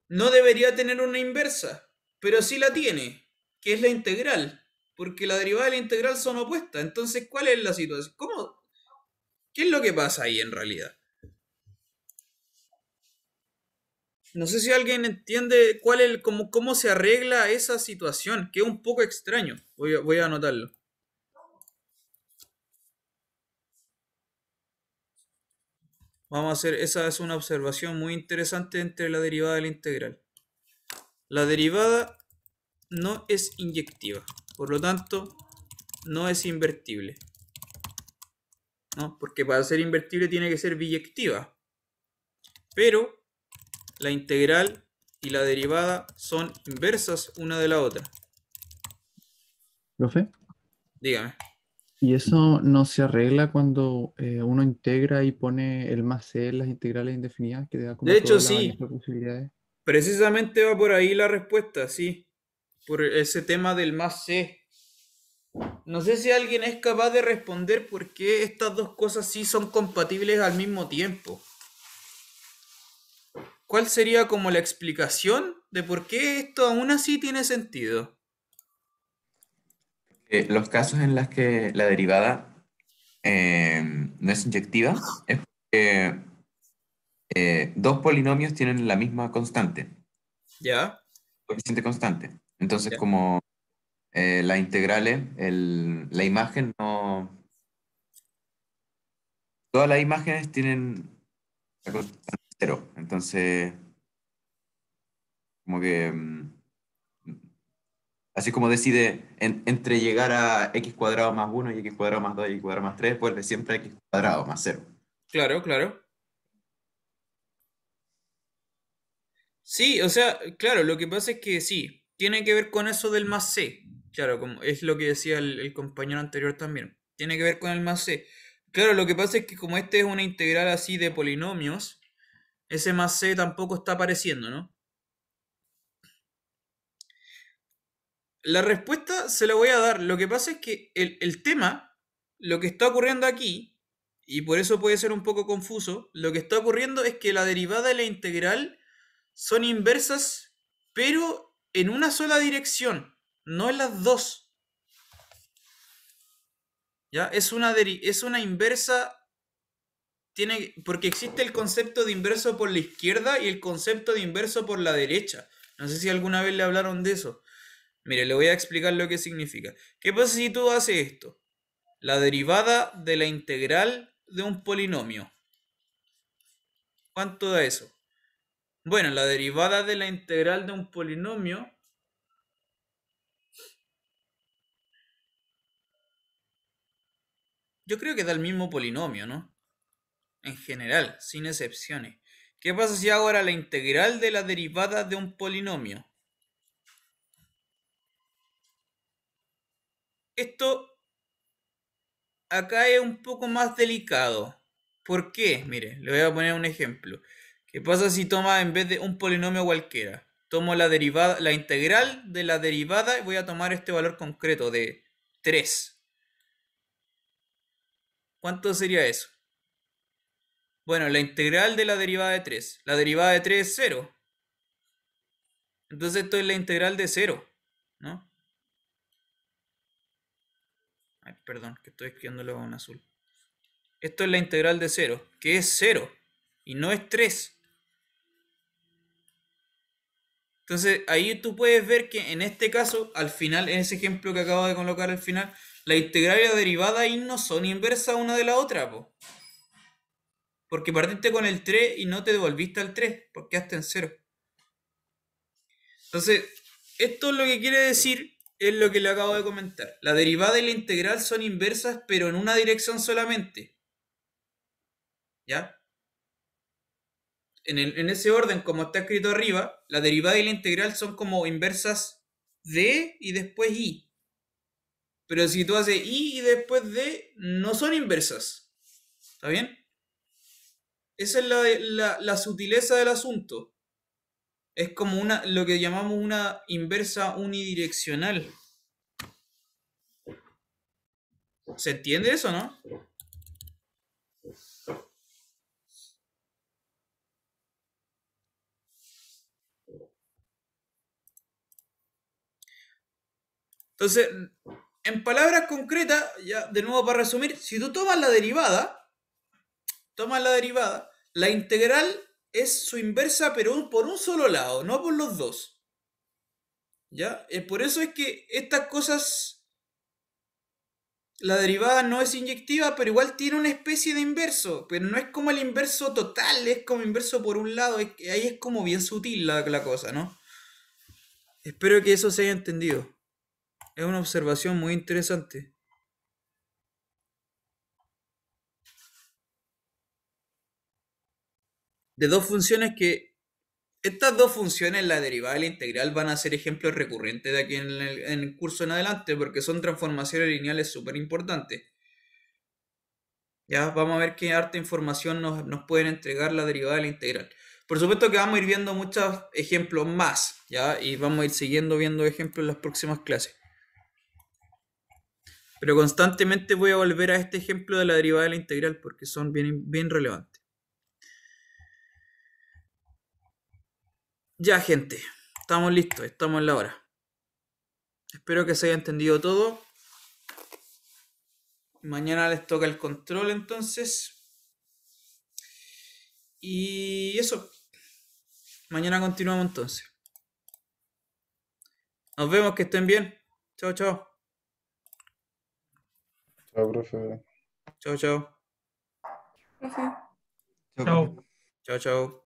S1: no debería tener una inversa, pero sí la tiene, que es la integral, porque la derivada y la integral son opuestas. Entonces, ¿cuál es la situación? ¿Cómo? ¿Qué es lo que pasa ahí en realidad? No sé si alguien entiende cómo se arregla esa situación, que es un poco extraño. Voy a anotarlo. Vamos a hacer, esa es una observación muy interesante entre la derivada y la integral. La derivada no es inyectiva, por lo tanto, no es invertible, ¿no? Porque para ser invertible tiene que ser biyectiva. Pero la integral y la derivada son inversas una de la otra.
S2: ¿Profe?
S1: Dígame.
S2: ¿Y eso no se arregla cuando uno integra y pone el más c en las integrales indefinidas, que te da como
S1: De hecho,
S2: todas las
S1: sí.
S2: abanico de posibilidades?
S1: Precisamente va por ahí la respuesta, sí. Por ese tema del más c. No sé si alguien es capaz de responder por qué estas dos cosas sí son compatibles al mismo tiempo. ¿Cuál sería como la explicación de por qué esto aún así tiene sentido?
S5: Los casos en los que la derivada no es inyectiva es porque dos polinomios tienen la misma constante,
S1: ¿Ya?
S5: coeficiente constante. Entonces,
S1: ¿Ya?
S5: como la integrales, la imagen no... Todas las imágenes tienen la constante cero. Entonces, como que... así como decide entre llegar a x cuadrado más 1 y x cuadrado más 2 y x cuadrado más 3, vuelve siempre a x cuadrado más cero.
S1: Claro, claro. Sí, o sea, claro, lo que pasa es que sí, tiene que ver con eso del más c. Claro, como es lo que decía el compañero anterior también. Tiene que ver con el más c. Claro, lo que pasa es que como este es una integral así de polinomios, ese más c tampoco está apareciendo, ¿no? La respuesta se la voy a dar. Lo que pasa es que el tema, lo que está ocurriendo aquí, y por eso puede ser un poco confuso, lo que está ocurriendo es que la derivada y la integral son inversas, pero en una sola dirección, no en las dos. ¿Ya? Es una inversa, porque existe el concepto de inverso por la izquierda y el concepto de inverso por la derecha. No sé si alguna vez le hablaron de eso. Mire, le voy a explicar lo que significa. ¿Qué pasa si tú haces esto? La derivada de la integral de un polinomio. ¿Cuánto da eso? Bueno, la derivada de la integral de un polinomio yo creo que da el mismo polinomio, ¿no? En general, sin excepciones. ¿Qué pasa si hago ahora la integral de la derivada de un polinomio? Esto acá es un poco más delicado. ¿Por qué? Mire, le voy a poner un ejemplo. ¿Qué pasa si toma en vez de un polinomio cualquiera? Tomo la derivada, la integral de la derivada y voy a tomar este valor concreto de 3. ¿Cuánto sería eso? Bueno, la integral de la derivada de 3. La derivada de 3 es 0. Entonces esto es la integral de 0, ¿no? Ay, perdón, que estoy escribiéndolo con azul. Esto es la integral de 0, que es 0 y no es 3. Entonces ahí tú puedes ver que en este caso, al final, en ese ejemplo que acabo de colocar al final, la integral y la derivada ahí no son inversas una de la otra, po. Porque partiste con el 3 y no te devolviste al 3, porque quedaste en 0. Entonces, esto lo que quiere decir es lo que le acabo de comentar. La derivada y la integral son inversas, pero en una dirección solamente. ¿Ya? En ese orden, como está escrito arriba, la derivada y la integral son como inversas de y después y. Pero si tú haces y después de, no son inversas. ¿Está bien? Esa es la sutileza del asunto. Es como lo que llamamos una inversa unidireccional. ¿Se entiende eso, no? Entonces, en palabras concretas, ya de nuevo para resumir, si tú tomas la derivada, la integral es su inversa, pero por un solo lado, no por los dos. ¿Ya? Por eso es que estas cosas, la derivada no es inyectiva, pero igual tiene una especie de inverso, pero no es como el inverso total, es como inverso por un lado, ahí es como bien sutil la cosa, ¿no? Espero que eso se haya entendido. Es una observación muy interesante. De dos funciones que... Estas dos funciones, la derivada y la integral, van a ser ejemplos recurrentes de aquí en el curso en adelante, porque son transformaciones lineales súper importantes. Ya, vamos a ver qué harta información nos pueden entregar la derivada y la integral. Por supuesto que vamos a ir viendo muchos ejemplos más, ¿ya? Y vamos a ir siguiendo viendo ejemplos en las próximas clases. Pero constantemente voy a volver a este ejemplo de la derivada y la integral, porque son bien relevantes. Ya, gente, estamos listos, estamos en la hora. Espero que se haya entendido todo. Mañana les toca el control entonces. Y eso. Mañana continuamos entonces. Nos vemos, que estén bien. Chao, chao.
S3: Chao, profe.
S1: Chao, chao.
S6: Profe.
S5: Chao,
S4: Chao.
S5: profe.
S1: Chao, chao.